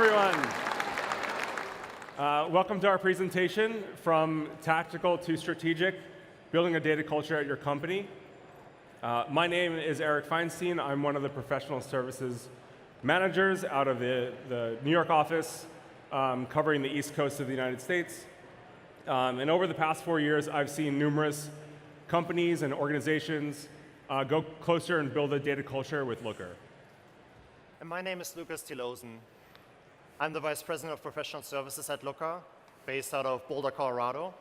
everyone. Welcome to our presentation, From Tactical to Strategic, Building a Data Culture at Your Company. My name is Eric Feinstein. I'm one of the professional services managers out of the New York office, covering the East Coast of the United States. And over the past 4 years, I've seen numerous companies and organizations go closer and build a data culture with Looker. And my name is Thelosen. I'm the Vice President of Professional Services at Looker, based out of Boulder, Colorado.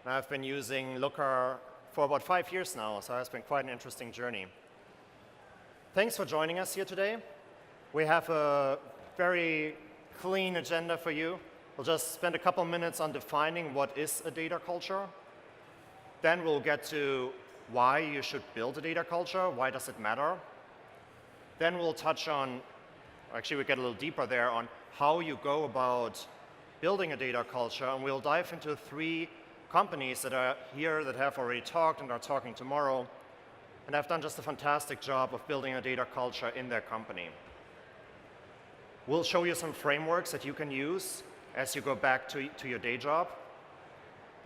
And I've been using Looker for about 5 years now, so it's been quite an interesting journey. Thanks for joining us here today. We have a very clean agenda for you. We'll just spend a couple minutes on defining what is a data culture. Then we'll get to why you should build a data culture, why does it matter. Then we'll touch on, actually we get a little deeper there, on how you go about building a data culture, and we'll dive into 3 companies that are here that have already talked and are talking tomorrow, and have done just a fantastic job of building a data culture in their company. We'll show you some frameworks that you can use as you go back to your day job,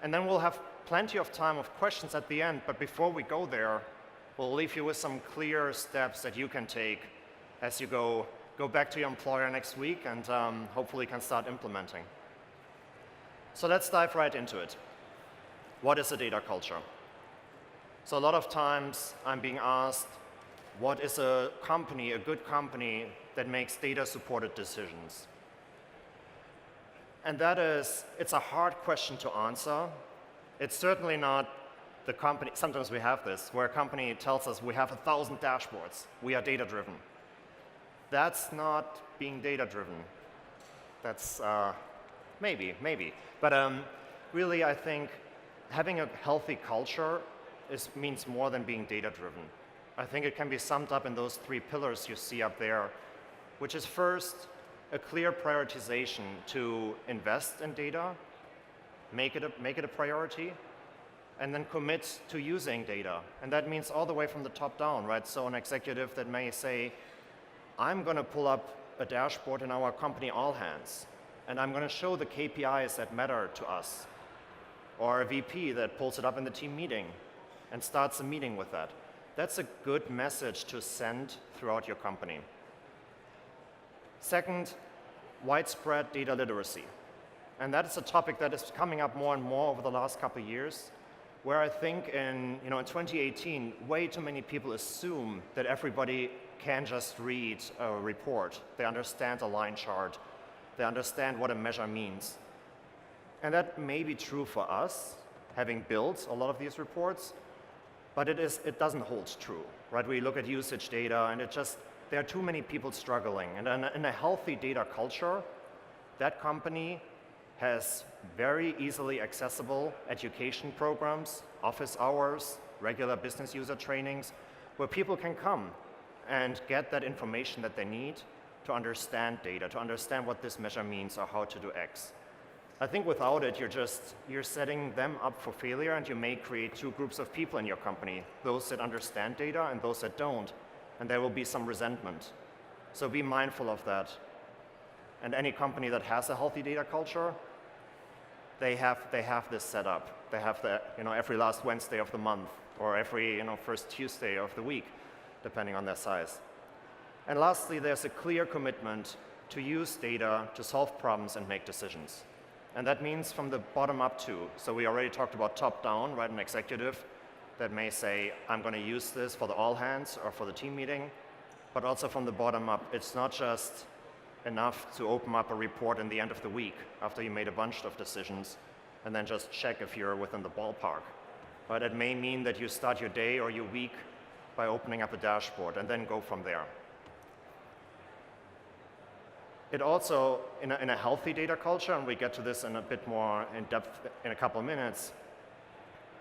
and then we'll have plenty of time of questions at the end, but before we go there, we'll leave you with some clear steps that you can take as you go back to your employer next week and hopefully can start implementing. So let's dive right into it. What is a data culture? So a lot of times I'm being asked, what is a company, a good company, that makes data-supported decisions? And that is, it's a hard question to answer. It's certainly not the company, sometimes we have this, where a company tells us we have 1,000 dashboards, we are data-driven. That's not being data-driven. That's maybe. But really, I think having a healthy culture means more than being data-driven. I think it can be summed up in those 3 pillars you see up there, which is first, a clear prioritization to invest in data, make it a priority, and then commit to using data. And that means all the way from the top down, right? So an executive that may say, I'm going to pull up a dashboard in our company all hands, and I'm going to show the KPIs that matter to us. Or a VP that pulls it up in the team meeting and starts a meeting with that. That's a good message to send throughout your company. Second, widespread data literacy. And that is a topic that is coming up more and more over the last couple of years, where I think in 2018, way too many people assume that everybody can just read a report. They understand a line chart. They understand what a measure means. And that may be true for us, having built a lot of these reports, but it doesn't hold true, right? We look at usage data, and there are too many people struggling. And in a healthy data culture, that company has very easily accessible education programs, office hours, regular business user trainings, where people can come and get that information that they need to understand data, to understand what this measure means or how to do X. I think without it, you're setting them up for failure, and you may create 2 groups of people in your company, those that understand data and those that don't, and there will be some resentment. So be mindful of that. And any company that has a healthy data culture, they have this set up. They have every last Wednesday of the month, or every first Tuesday of the week, depending on their size. And lastly, there's a clear commitment to use data to solve problems and make decisions. And that means from the bottom up too. So we already talked about top down, right? An executive that may say, I'm going to use this for the all hands or for the team meeting, but also from the bottom up. It's not just enough to open up a report in the end of the week after you made a bunch of decisions and then just check if you're within the ballpark. But it may mean that you start your day or your week by opening up a dashboard and then go from there. It also, in a healthy data culture, and we get to this in a bit more in depth in a couple of minutes,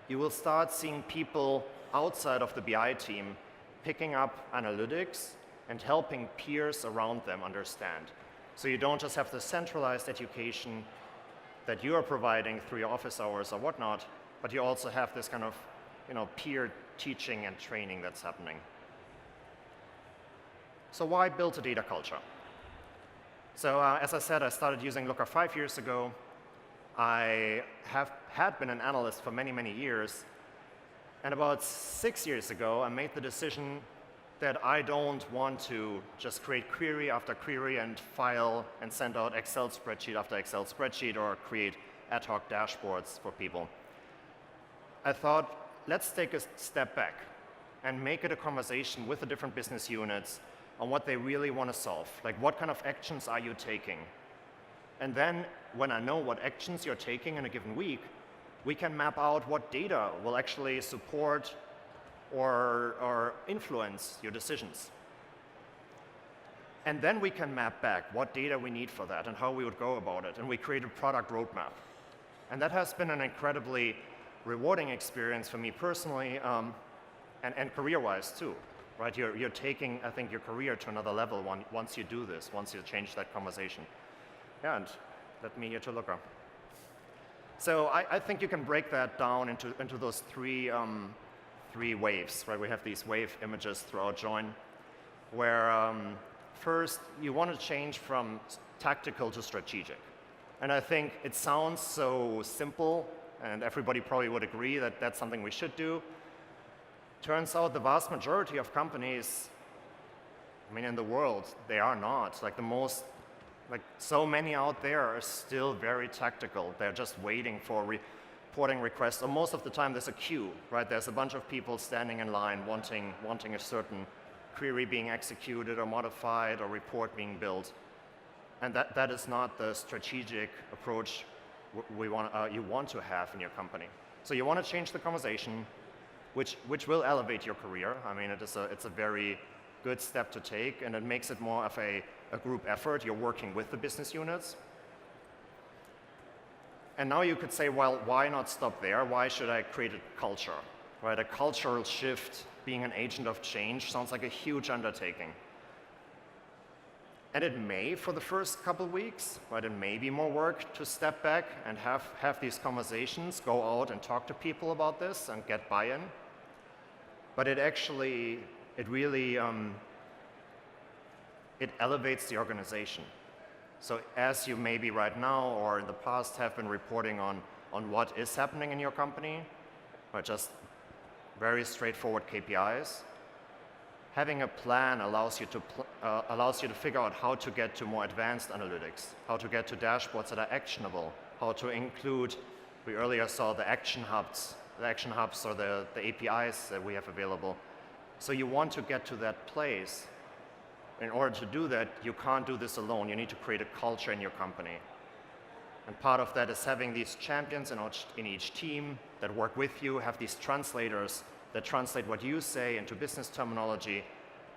you will start seeing people outside of the BI team picking up analytics and helping peers around them understand. So you don't just have the centralized education that you are providing through your office hours or whatnot, but you also have this kind of peer teaching and training that's happening. So why build a data culture? So as I said, I started using Looker 5 years ago. I had been an analyst for many, many years. And about 6 years ago, I made the decision that I don't want to just create query after query and file and send out Excel spreadsheet after Excel spreadsheet or create ad hoc dashboards for people. I thought, let's take a step back and make it a conversation with the different business units on what they really want to solve. Like, what kind of actions are you taking? And then, when I know what actions you're taking in a given week, we can map out what data will actually support or influence your decisions. And then we can map back what data we need for that and how we would go about it. And we create a product roadmap. And that has been an incredibly rewarding experience for me personally and career-wise too. Right? You're taking, I think, your career to another level once you do this, once you change that conversation. Yeah, and let me here to Looker. So I think you can break that down into those three waves. Right? We have these wave images throughout Join, where first you want to change from tactical to strategic. And I think it sounds so simple, and everybody probably would agree that that's something we should do. Turns out the vast majority of companies, I mean, in the world, they are not. Like so many out there are still very tactical. They're just waiting for reporting requests. Or most of the time, there's a queue, right? There's a bunch of people standing in line wanting a certain query being executed or modified or report being built. And that is not the strategic approach you want to have in your company. So you want to change the conversation, which will elevate your career. I mean, it's a very good step to take, and it makes it more of a group effort. You're working with the business units. And now you could say, well, why not stop there? Why should I create a culture? Right? A cultural shift, being an agent of change, sounds like a huge undertaking. And it may, for the first couple of weeks, right, it may be more work to step back and have these conversations, go out and talk to people about this and get buy-in. But it really it elevates the organization. So as you maybe right now or in the past have been reporting on what is happening in your company, or just very straightforward KPIs, having a plan allows you to figure out how to get to more advanced analytics, how to get to dashboards that are actionable, how to include, we earlier saw the action hubs or the APIs that we have available. So you want to get to that place. In order to do that, you can't do this alone. You need to create a culture in your company. And part of that is having these champions in each team that work with you, have these translators that translate what you say into business terminology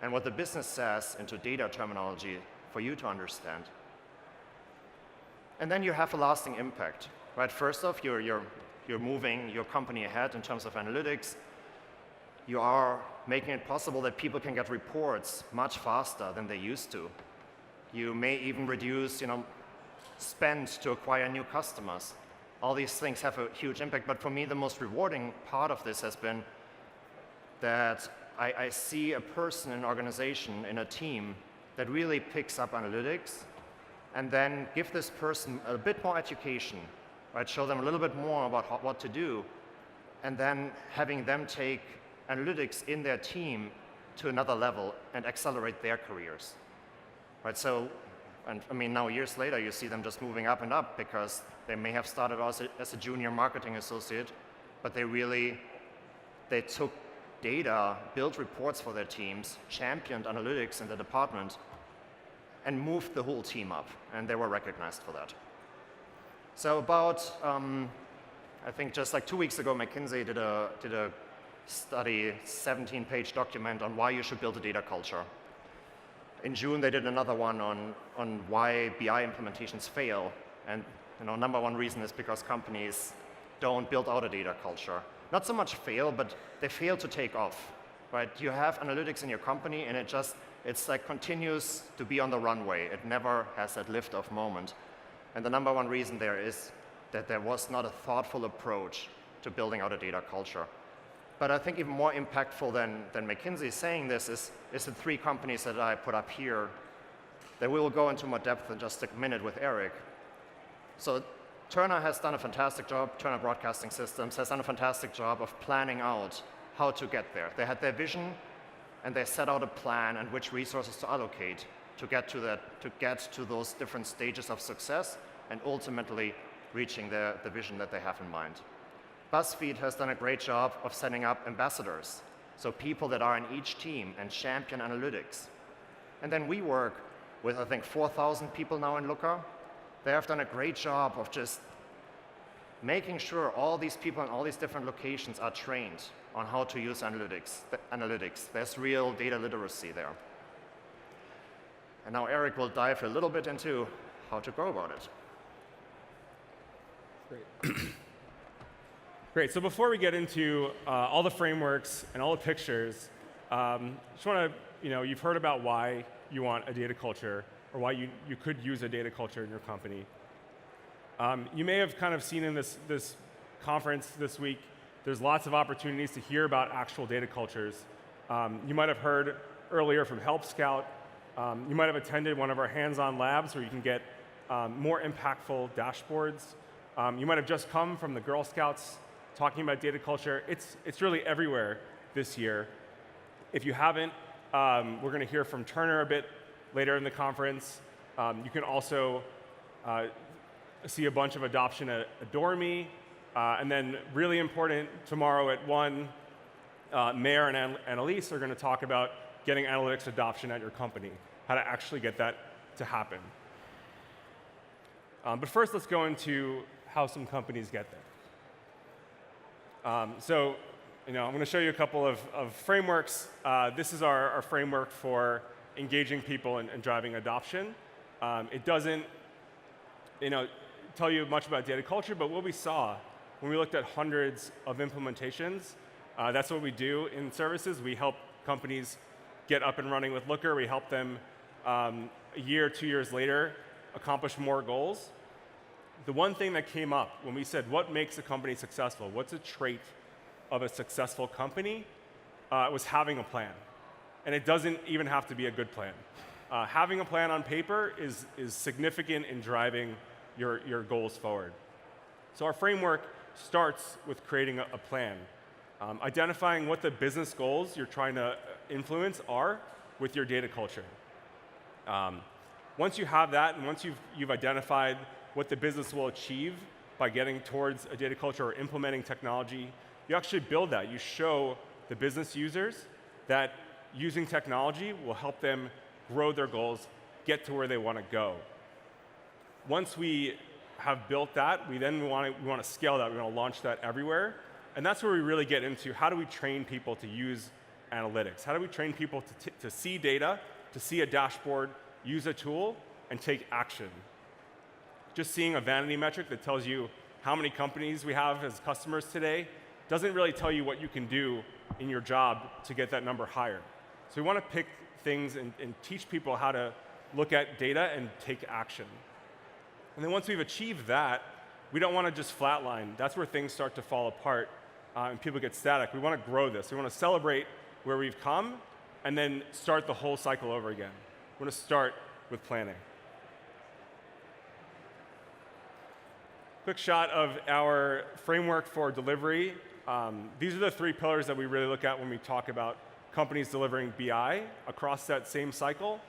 and what the business says into data terminology for you to understand. And then you have a lasting impact, right? First off, you're moving your company ahead in terms of analytics. You are making it possible that people can get reports much faster than they used to. You may even reduce, spend to acquire new customers. All these things have a huge impact, but for me, the most rewarding part of this has been that I see a person, an organization, in a team that really picks up analytics and then give this person a bit more education, right? Show them a little bit more about what to do, and then having them take analytics in their team to another level and accelerate their careers, right? So, and I mean, now years later, you see them just moving up and up because they may have started as a junior marketing associate, but they took data, built reports for their teams, championed analytics in the department, and moved the whole team up, and they were recognized for that. So about, I think just like 2 weeks ago, McKinsey did a study, 17-page document on why you should build a data culture. In June, they did another one on why BI implementations fail, and number one reason is because companies don't build out a data culture. Not so much fail, but they fail to take off, right? You have analytics in your company, and it's like continues to be on the runway. It never has that lift-off moment. And the number one reason there is that there was not a thoughtful approach to building out a data culture. But I think even more impactful than McKinsey saying this is the three companies that I put up here that we will go into more depth in just a minute with Eric. So Turner has done a fantastic job, Turner Broadcasting Systems has done a fantastic job of planning out how to get there. They had their vision, and they set out a plan and which resources to allocate to get to those different stages of success and ultimately reaching the vision that they have in mind. BuzzFeed has done a great job of setting up ambassadors, so people that are in each team and champion analytics. And then we work with, I think, 4,000 people now in Looker. They have done a great job of just making sure all these people in all these different locations are trained on how to use analytics. There's real data literacy there. And now Eric will dive a little bit into how to go about it. Great. Great. So before we get into all the frameworks and all the pictures, just want to, you've heard about why you want a data culture, or why you could use a data culture in your company. You may have kind of seen in this conference this week, there's lots of opportunities to hear about actual data cultures. You might have heard earlier from Help Scout. You might have attended one of our hands-on labs where you can get more impactful dashboards. You might have just come from the Girl Scouts talking about data culture. It's really everywhere this year. If you haven't, we're going to hear from Turner a bit later in the conference. You can also see a bunch of adoption at Adore Me. And then really important, tomorrow at 1, Mayor and Annalise are going to talk about getting analytics adoption at your company, how to actually get that to happen. But first, let's go into how some companies get there. So, I'm going to show you a couple of frameworks. This is our framework for engaging people and driving adoption. It doesn't, tell you much about data culture, but what we saw when we looked at hundreds of implementations, that's what we do in services. We help companies get up and running with Looker. We help them a year, 2 years later, accomplish more goals. The one thing that came up when we said, what makes a company successful? What's a trait of a successful company? Was having a plan. And it doesn't even have to be a good plan. Having a plan on paper is significant in driving your goals forward. So our framework starts with creating a plan. Identifying what the business goals you're trying to influence are with your data culture. Once you have that, and once you've identified what the business will achieve by getting towards a data culture or implementing technology, you actually build that. You show the business users that using technology will help them grow their goals, get to where they want to go. Once we have built that, we want to scale that. We want to launch that everywhere. And that's where we really get into how do we train people to use analytics? How do we train people to see data, to see a dashboard, use a tool, and take action? Just seeing a vanity metric that tells you how many companies we have as customers today doesn't really tell you what you can do in your job to get that number higher. So we want to pick things and teach people how to look at data and take action. And then once we've achieved that, we don't want to just flatline. That's where things start to fall apart and people get static. We want to grow this. We want to celebrate where we've come and then start the whole cycle over again. We want to start with planning. Quick shot of our framework for delivery. These are the 3 pillars that we really look at when we talk about companies delivering BI across that same cycle.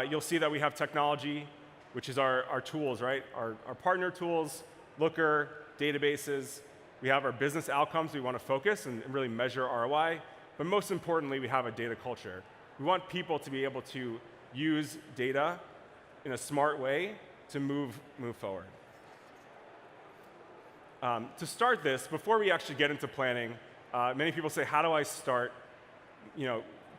You'll see that we have technology, which is our tools, right? Our partner tools, Looker, databases. We have our business outcomes we want to focus and really measure ROI. But most importantly, we have a data culture. We want people to be able to use data in a smart way to move forward. To start this, before we actually get into planning, many people say, how do I start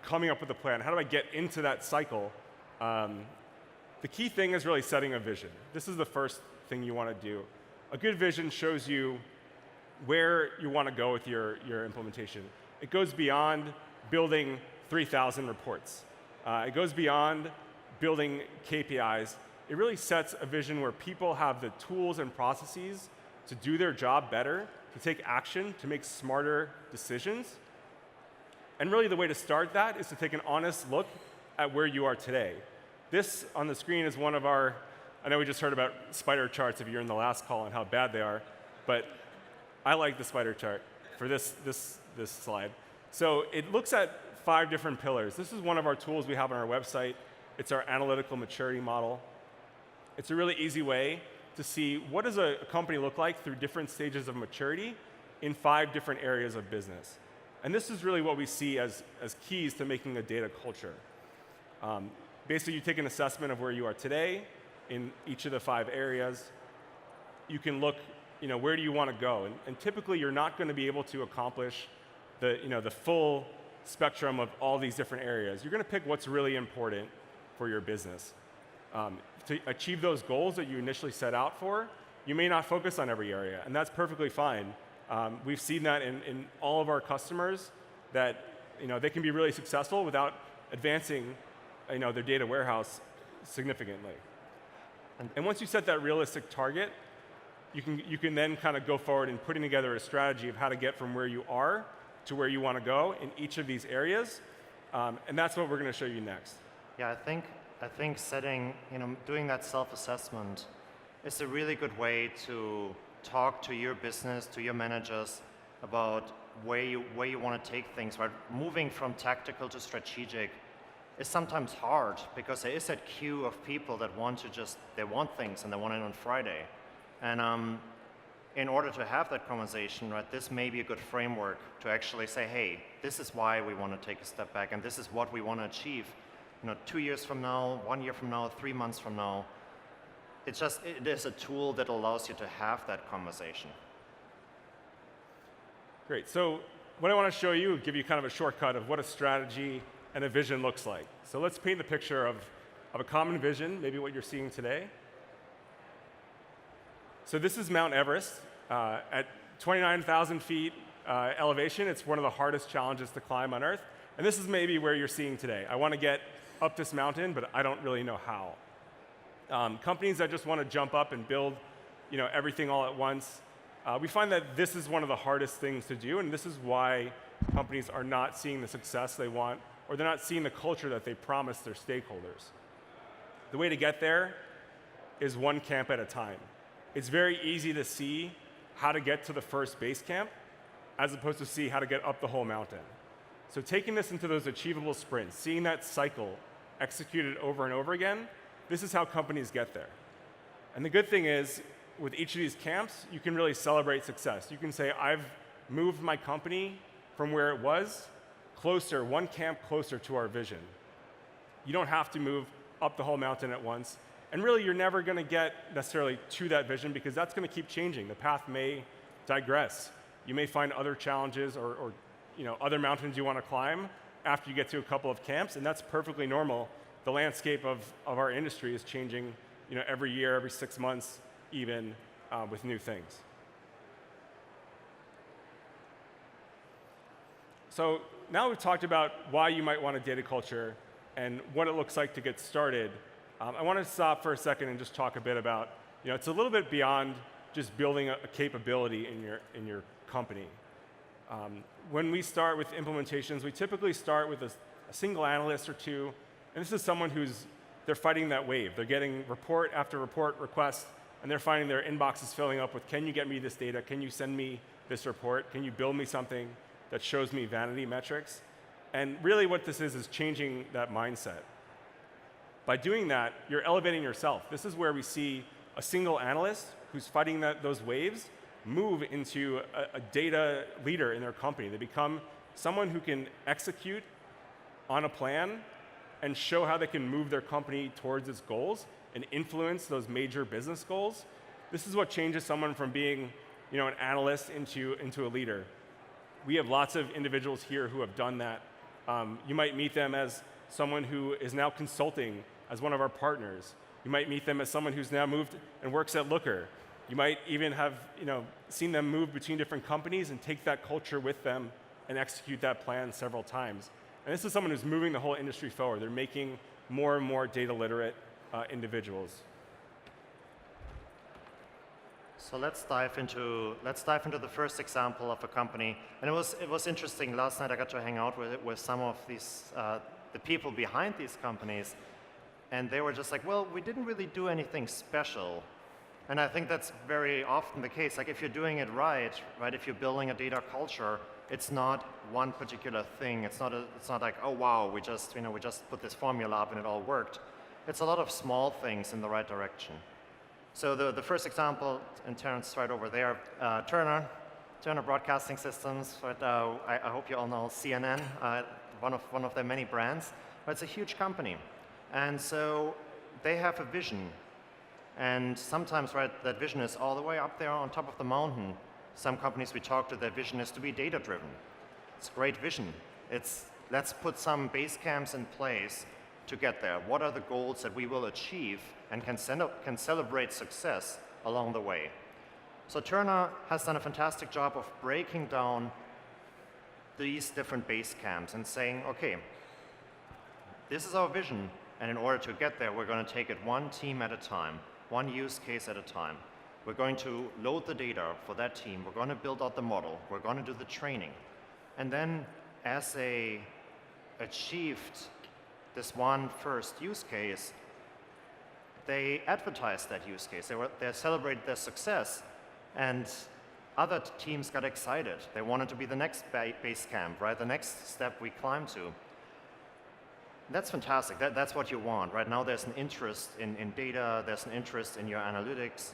coming up with a plan? How do I get into that cycle? The key thing is really setting a vision. This is the first thing you want to do. A good vision shows you where you want to go with your implementation. It goes beyond building 3,000 reports. It goes beyond building KPIs. It really sets a vision where people have the tools and processes to do their job better, to take action, to make smarter decisions. And really the way to start that is to take an honest look at where you are today. This on the screen is one of our, I know we just heard about spider charts if you're in the last call and how bad they are, but I like the spider chart for this slide. So it looks at 5 different pillars. This is one of our tools we have on our website. It's our analytical maturity model. It's a really easy way to see what does a company look like through different stages of maturity in 5 different areas of business. And this is really what we see as keys to making a data culture. Basically, you take an assessment of where you are today in each of the 5 areas. You can look, where do you want to go? And typically, you're not going to be able to accomplish the full spectrum of all these different areas. You're going to pick what's really important for your business. To achieve those goals that you initially set out for, you may not focus on every area, and that's perfectly fine. We've seen that in all of our customers that they can be really successful without advancing their data warehouse significantly. And once you set that realistic target, you can then kind of go forward in putting together a strategy of how to get from where you are to where you want to go in each of these areas, and that's what we're going to show you next. Yeah, I think setting, doing that self-assessment is a really good way to talk to your business, to your managers about where you want to take things. Right, moving from tactical to strategic is sometimes hard because there is that queue of people that want things and they want it on Friday. And in order to have that conversation, right, this may be a good framework to actually say, hey, this is why we want to take a step back and this is what we want to achieve. 2 years from now, 1 year from now, 3 months from now. It is a tool that allows you to have that conversation. Great. So what I want to show you, give you kind of a shortcut of what a strategy and a vision looks like. So let's paint the picture of a common vision, maybe what you're seeing today. So this is Mount Everest at 29,000 feet elevation. It's one of the hardest challenges to climb on Earth. And this is maybe where you're seeing today. I want to get up this mountain, but I don't really know how. Companies that just want to jump up and build everything all at once, we find that this is one of the hardest things to do, and this is why companies are not seeing the success they want, or they're not seeing the culture that they promised their stakeholders. The way to get there is one camp at a time. It's very easy to see how to get to the first base camp, as opposed to see how to get up the whole mountain. So taking this into those achievable sprints, seeing that cycle executed over and over again, this is how companies get there. And the good thing is, with each of these camps, you can really celebrate success. You can say, I've moved my company from where it was closer, one camp closer to our vision. You don't have to move up the whole mountain at once. And really, you're never going to get necessarily to that vision because that's going to keep changing. The path may digress. You may find other challenges or other mountains you want to climb after you get to a couple of camps, and that's perfectly normal. The landscape of our industry is changing every year, every 6 months, even with new things. So now we've talked about why you might want a data culture and what it looks like to get started. I want to stop for a second and just talk a bit about, it's a little bit beyond just building a capability in your company. When we start with implementations, we typically start with a single analyst or two, and this is someone they're fighting that wave. They're getting report after report requests, and they're finding their inbox is filling up with, can you get me this data? Can you send me this report? Can you build me something that shows me vanity metrics? And really what this is changing that mindset. By doing that, you're elevating yourself. This is where we see a single analyst who's fighting those waves move into a data leader in their company. They become someone who can execute on a plan and show how they can move their company towards its goals and influence those major business goals. This is what changes someone from being an analyst into a leader. We have lots of individuals here who have done that. You might meet them as someone who is now consulting as one of our partners. You might meet them as someone who's now moved and works at Looker. You might even have seen them move between different companies and take that culture with them and execute that plan several times. And this is someone who's moving the whole industry forward. They're making more and more data literate individuals. So let's dive into the first example of a company. And it was interesting. Last night I got to hang out with some of these the people behind these companies. and they were just like, well, we didn't really do anything special. And I think that's very often the case. Like if you're doing it right, if you're building a data culture, it's not one particular thing. It's not like, oh wow, we just put this formula up and it all worked. It's a lot of small things in the right direction. So the first example, and Terrence right over there, Turner Broadcasting Systems. Right, I hope you all know CNN, one of their many brands. But it's a huge company, and so they have a vision. And sometimes, right, that vision is all the way up there on top of the mountain. Some companies we talk to, their vision is to be data-driven. It's a great vision. It's let's put some base camps in place to get there. What are the goals that we will achieve and can celebrate success along the way? So Turner has done a fantastic job of breaking down these different base camps and saying, okay, this is our vision, and in order to get there, we're going to take it one team at a time, one use case at a time. We're going to load the data for that team. We're going to build out the model. We're going to do the training. And then as they achieved this one first use case, they advertised that use case. They celebrated their success, and other teams got excited. They wanted to be the next base camp, right? The next step we climb to. That's fantastic. That's what you want. Right now there's an interest in data. There's an interest in your analytics.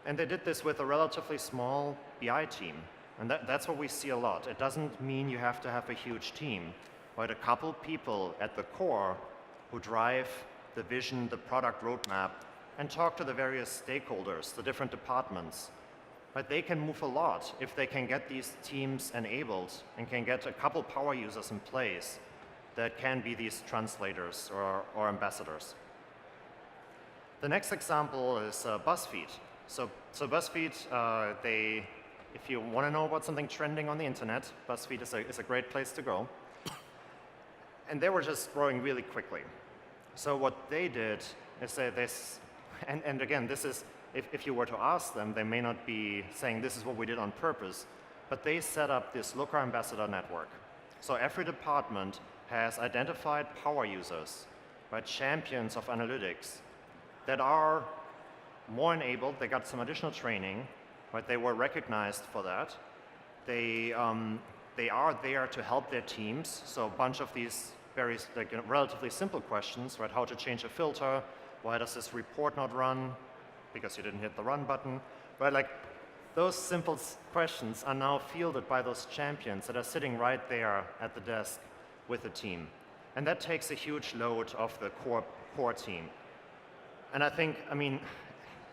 And they did this with a relatively small BI team. And that's what we see a lot. It doesn't mean you have to have a huge team, but a couple people at the core who drive the vision, the product roadmap, and talk to the various stakeholders, the different departments. But they can move a lot if they can get these teams enabled and can get a couple power users in place that can be these translators or ambassadors. The next example is BuzzFeed. So BuzzFeed, if you want to know about something trending on the internet, BuzzFeed is a great place to go. And they were just growing really quickly. So what they did is and again, this is, if you were to ask them, they may not be saying this is what we did on purpose, but they set up this Looker Ambassador network. So every department has identified power users, right, champions of analytics that are more enabled. They got some additional training, but they were recognized for that. They are there to help their teams. So a bunch of these very relatively simple questions, right? How to change a filter? Why does this report not run? Because you didn't hit the run button. Right? Like those simple questions are now fielded by those champions that are sitting right there at the desk with the team. And that takes a huge load off the core team. And I mean,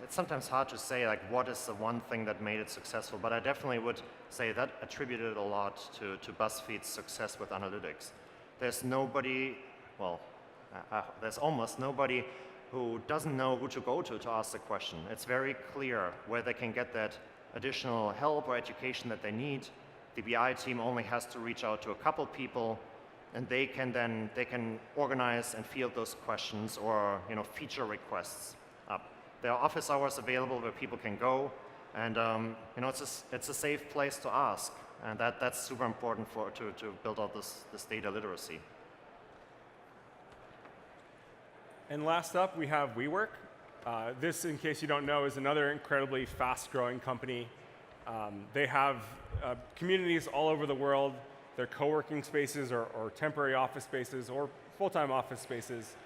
it's sometimes hard to say like what is the one thing that made it successful, but I definitely would say that attributed a lot to BuzzFeed's success with analytics. There's nobody, there's almost nobody who doesn't know who to go to ask the question. It's very clear where they can get that additional help or education that they need. The BI team only has to reach out to a couple people, and they can organize and field those questions or feature requests up. There are office hours available where people can go, and it's a safe place to ask, and that's super important to build out this data literacy. And last up, we have WeWork. This, in case you don't know, is another incredibly fast-growing company. They have communities all over the world. They're co-working spaces or temporary office spaces or full-time office spaces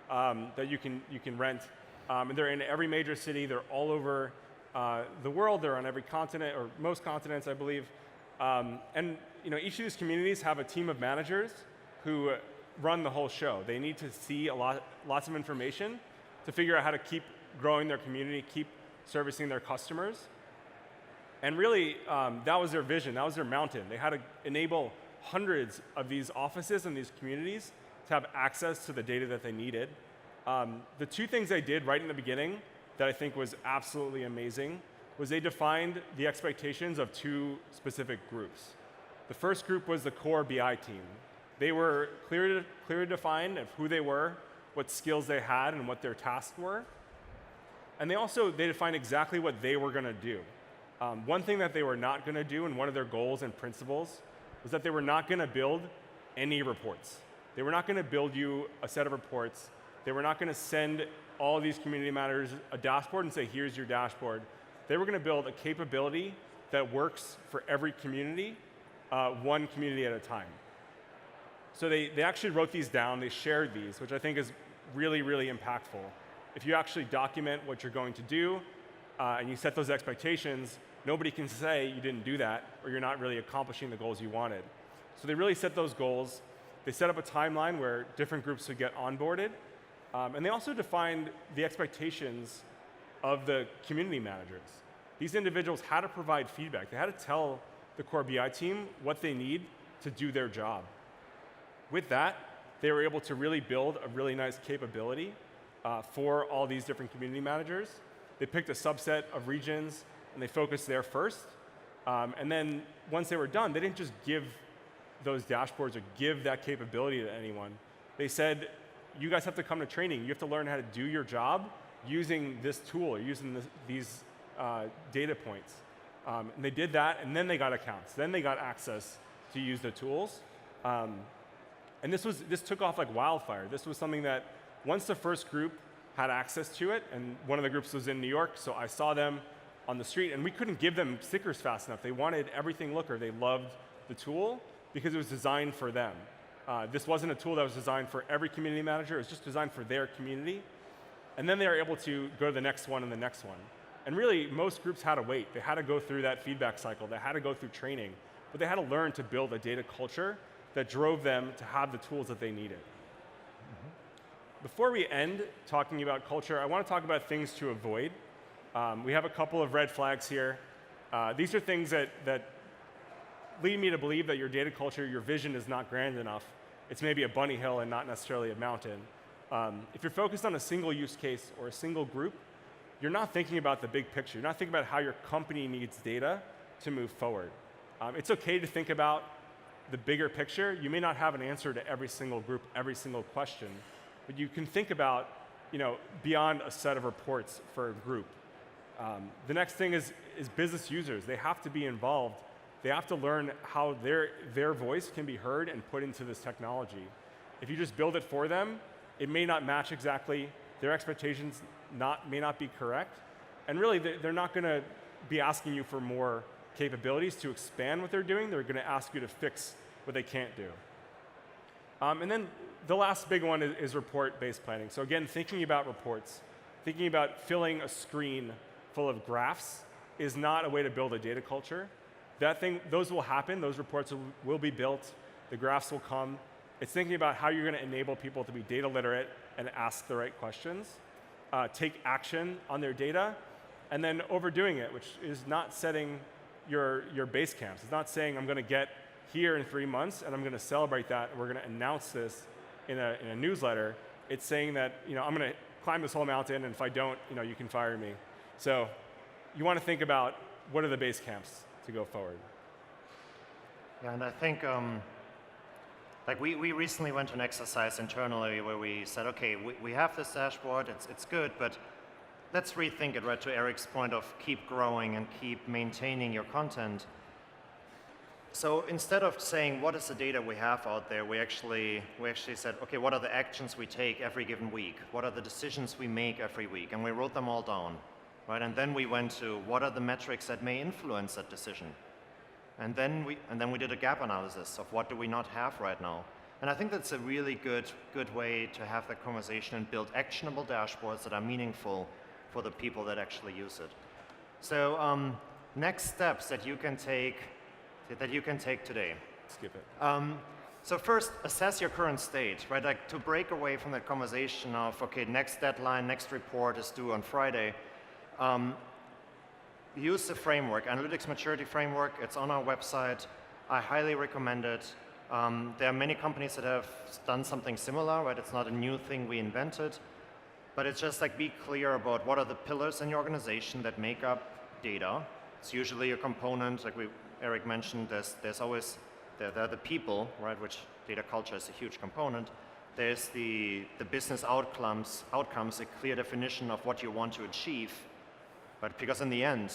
that you can rent. And they're in every major city. They're all over the world. They're on every continent, or most continents, I believe. And each of these communities have a team of managers who run the whole show. They need to see lots of information to figure out how to keep growing their community, keep servicing their customers. And really, that was their vision. That was their mountain. They had to enable hundreds of these offices and these communities to have access to the data that they needed. The two things they did right in the beginning that I think was absolutely amazing was they defined the expectations of two specific groups. The first group was the core BI team. They were clearly defined of who they were, what skills they had, and what their tasks were. And they defined exactly what they were going to do. One thing that they were not going to do, and one of their goals and principles, was that they were not going to build any reports. They were not going to build you a set of reports They were not going to send all of these community managers a dashboard and say, here's your dashboard. They were going to build a capability that works for every community, one community at a time. So they actually wrote these down, they shared these, which I think is really, really impactful. If you actually document what you're going to do, and you set those expectations, nobody can say you didn't do that, or you're not really accomplishing the goals you wanted. So they really set those goals. They set up a timeline where different groups would get onboarded, and they also defined the expectations of the community managers. These individuals had to provide feedback. They had to tell the core BI team what they need to do their job. With that, they were able to really build a really nice capability for all these different community managers. They picked a subset of regions, and they focused there first. And then once they were done, they didn't just give those dashboards or give that capability to anyone. They said, you guys have to come to training. You have to learn how to do your job using this tool, or using these data points. And they did that, and then they got accounts. Then they got access to use the tools. And this took off like wildfire. This was something that once the first group had access to it, and one of the groups was in New York, so I saw them on the street, and we couldn't give them stickers fast enough. They wanted everything Looker. They loved the tool because it was designed for them. This wasn't a tool that was designed for every community manager. It was just designed for their community. And then they were able to go to the next one and the next one. And really, most groups had to wait. They had to go through that feedback cycle. They had to go through training. But they had to learn to build a data culture that drove them to have the tools that they needed. Before we end talking about culture, I want to talk about things to avoid. We have a couple of red flags here. These are things that lead me to believe that your data culture, your vision is not grand enough. It's maybe a bunny hill and not necessarily a mountain. If you're focused on a single use case or a single group, you're not thinking about the big picture. You're not thinking about how your company needs data to move forward. It's okay to think about the bigger picture. You may not have an answer to every single group, every single question, but you can think about, beyond a set of reports for a group. The next thing is business users. They have to be involved. They have to learn how their voice can be heard and put into this technology. If you just build it for them, it may not match exactly. Their expectations may not be correct. And really, they're not going to be asking you for more capabilities to expand what they're doing. They're going to ask you to fix what they can't do. And then the last big one is report-based planning. So again, thinking about reports, thinking about filling a screen full of graphs is not a way to build a data culture. Those will happen. Those reports will be built. The graphs will come. It's thinking about how you're going to enable people to be data literate and ask the right questions, take action on their data, and then overdoing it, which is not setting your base camps. It's not saying I'm going to get here in 3 months and I'm going to celebrate that and we're going to announce this in a newsletter. It's saying that I'm going to climb this whole mountain, and if I don't, you can fire me. So you want to think about what are the base camps to go forward. Yeah, and I think we recently went to an exercise internally where we said, okay, we have this dashboard, it's good, but let's rethink it, right, to Eric's point of keep growing and keep maintaining your content. So instead of saying what is the data we have out there, we actually said, okay, what are the actions we take every given week? What are the decisions we make every week? And we wrote them all down, right? And then we went to what are the metrics that may influence that decision? And then we did a gap analysis of what do we not have right now. And I think that's a really good way to have that conversation and build actionable dashboards that are meaningful for the people that actually use it. So next steps that you can take today. Skip it. So first, assess your current state, right? Like to break away from that conversation of, okay, next deadline, next report is due on Friday. Use the framework, Analytics Maturity Framework. It's on our website. I highly recommend it. There are many companies that have done something similar, right? It's not a new thing we invented, but it's just like be clear about what are the pillars in your organization that make up data. It's usually a component, like Eric mentioned, there are the people, right, which data culture is a huge component. There's the business outcomes, a clear definition of what you want to achieve. But because in the end,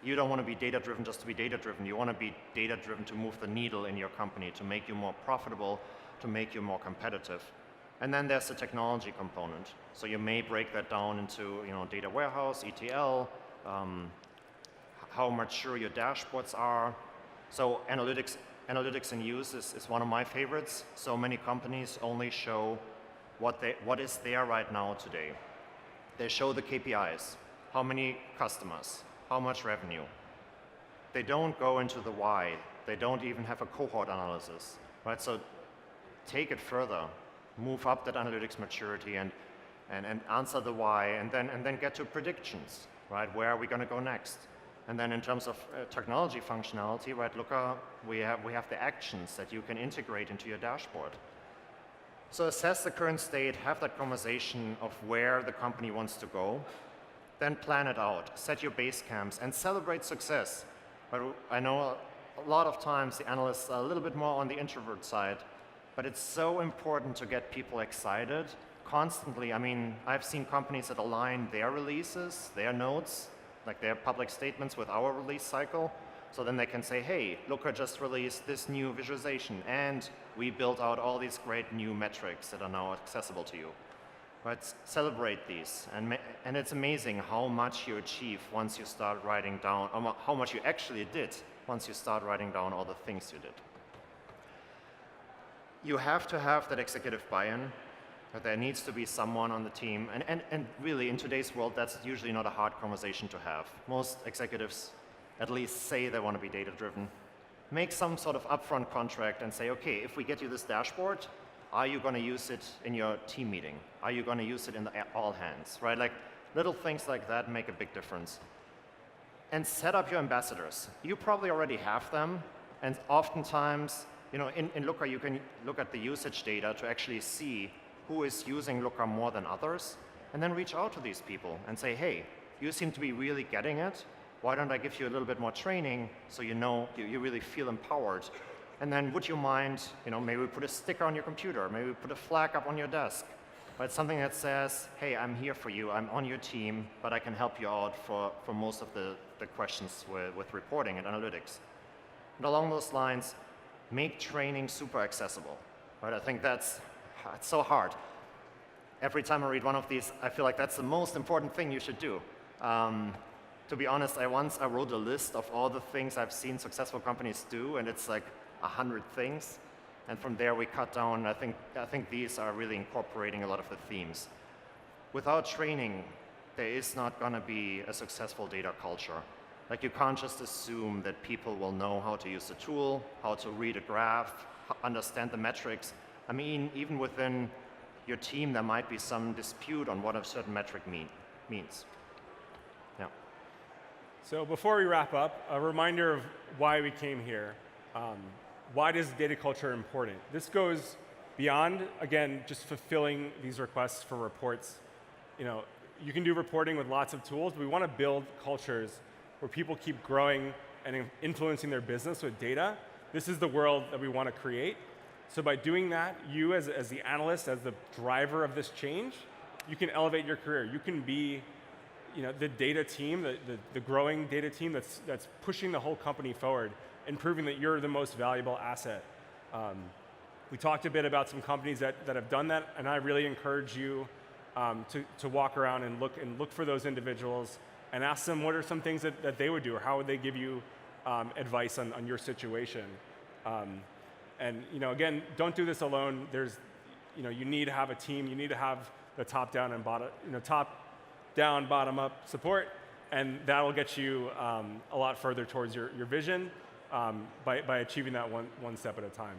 you don't want to be data-driven just to be data-driven. You want to be data-driven to move the needle in your company, to make you more profitable, to make you more competitive. And then there's the technology component. So you may break that down into data warehouse, ETL, how mature your dashboards are. So analytics in use is one of my favorites. So many companies only show what is there right now today. They show the KPIs, how many customers, how much revenue. They don't go into the why. They don't even have a cohort analysis, right? So take it further, move up that analytics maturity and answer the why, and then get to predictions, right? Where are we going to go next? And then in terms of technology functionality, right, we have the actions that you can integrate into your dashboard. So assess the current state, have that conversation of where the company wants to go, then plan it out, set your base camps, and celebrate success. But I know a lot of times the analysts are a little bit more on the introvert side, but it's so important to get people excited constantly. I mean, I've seen companies that align their releases, their notes, like their public statements with our release cycle. So then they can say, hey, Looker just released this new visualization, and we built out all these great new metrics that are now accessible to you. But celebrate these, and it's amazing how much you achieve once you start writing down, how much you actually did once you start writing down all the things you did. You have to have that executive buy-in. But there needs to be someone on the team, and really in today's world, that's usually not a hard conversation to have. Most executives at least say they want to be data-driven. Make some sort of upfront contract and say, okay, if we get you this dashboard, are you going to use it in your team meeting? Are you going to use it in the all hands, right? Like little things like that make a big difference. And set up your ambassadors. You probably already have them, and oftentimes, in Looker, you can look at the usage data to actually see who is using Looker more than others, and then reach out to these people and say, hey, you seem to be really getting it. Why don't I give you a little bit more training so you really feel empowered? And then would you mind, maybe we put a sticker on your computer, maybe we put a flag up on your desk, but something that says, hey, I'm here for you, I'm on your team, but I can help you out for most of the questions with reporting and analytics. And along those lines, make training super accessible, right? I think it's so hard. Every time I read one of these, I feel like that's the most important thing you should do. To be honest, I wrote a list of all the things I've seen successful companies do, and it's like 100 things. And from there we cut down. I think these are really incorporating a lot of the themes. Without training, there is not going to be a successful data culture. Like you can't just assume that people will know how to use the tool, how to read a graph, understand the metrics. I mean, even within your team, there might be some dispute on what a certain metric means. Yeah. So before we wrap up, a reminder of why we came here. Why is data culture important? This goes beyond, again, just fulfilling these requests for reports. You can do reporting with lots of tools, but we want to build cultures where people keep growing and influencing their business with data. This is the world that we want to create. So by doing that, you as the analyst, as the driver of this change, you can elevate your career. You can be the data team, the growing data team that's pushing the whole company forward and proving that you're the most valuable asset. We talked a bit about some companies that have done that, and I really encourage you to walk around and look for those individuals and ask them what are some things that they would do, or how would they give you advice on your situation. And again, don't do this alone. You need to have a team. You need to have the top-down and bottom-up support, and that will get you a lot further towards your vision by achieving that one step at a time.